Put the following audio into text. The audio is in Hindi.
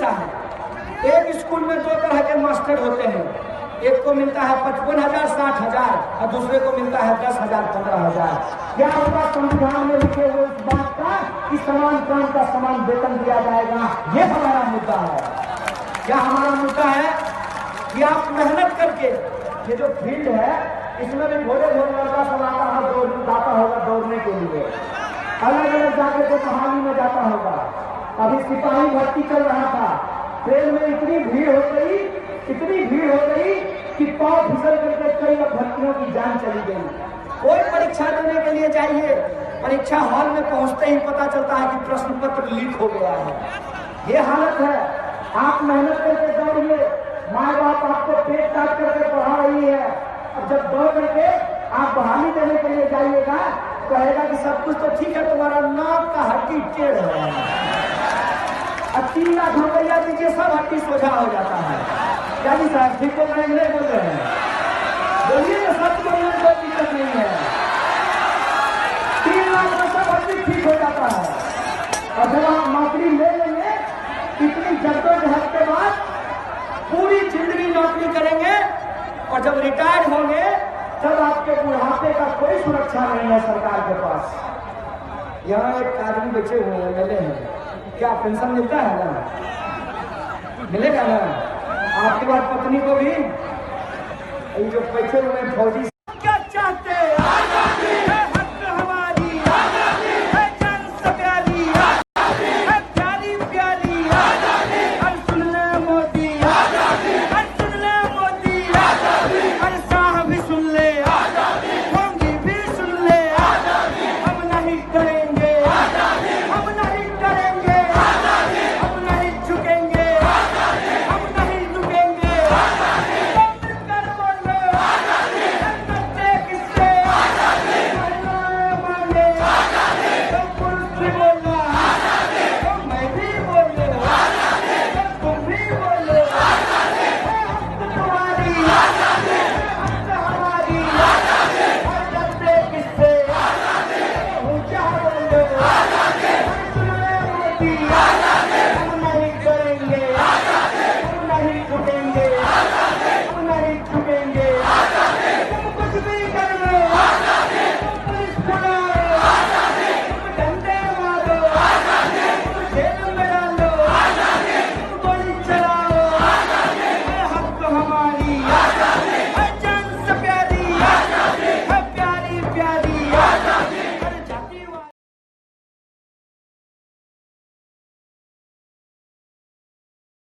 मिलता है। एक स्कूल में 2 तरह के मास्टर होते हैं, एक को मिलता है 55,000 60,000 और दूसरे को मिलता है 10,000 15,000। क्या होगा संविधान में लिखे हुए इस बात का कि समान काम का समान वेतन दिया जाएगा? ये हमारा मुद्दा है। क्या हमारा मुद्दा है कि आप मेहनत करके ये जो फील्ड है इसमें भी भोरे भोरे लड़का सब आता होगा दौड़ने के लिए, अलग अलग जाके तो कहानी में जाता होगा। अभी सिपाही भर्ती चल रहा था, ट्रेन में इतनी भीड़ हो गई कि पांव फिसल करके कई अभ्यर्थियों की जान चली गई। कोई परीक्षा देने के लिए जाइए, परीक्षा हॉल में पहुंचते ही पता चलता है कि प्रश्न पत्र लीक हो गया है। ये हालत है। आप मेहनत करके दौड़िए, माँ बाप आपको पेट काट करके पढ़ा रही है, अब जब दौड़ करके आप बहाली देने के लिए जाइएगा कहेगा कि सब कुछ तो ठीक है, तुम्हारा नाक का हड्डी टेढ़ है, अब 3 लाख रुपया दीजिए सब हड्डी सोझा हो जाता है। क्या जी साहब ठीक बोल रहे हैं नहीं बोल रहे हैं? बोलिए तो सब बोलने में कोई दिक्कत नहीं है। 3 लाख में सब हड्डी ठीक हो जाता है। और जब आप नौकरी ले लेंगे, इतनी जद्दोजहद के बाद पूरी जिंदगी नौकरी करेंगे और जब रिटायर होंगे तब आपके बुढ़ापे का कोई सुरक्षा नहीं है सरकार के पास। यहाँ एक आदमी बैठे हुए हैं, मिले हैं, क्या पेंशन मिलता है ना? मिलेगा ना? आपके बाद पत्नी को भी? ये जो बैठे हुए फौजी क्या चाहते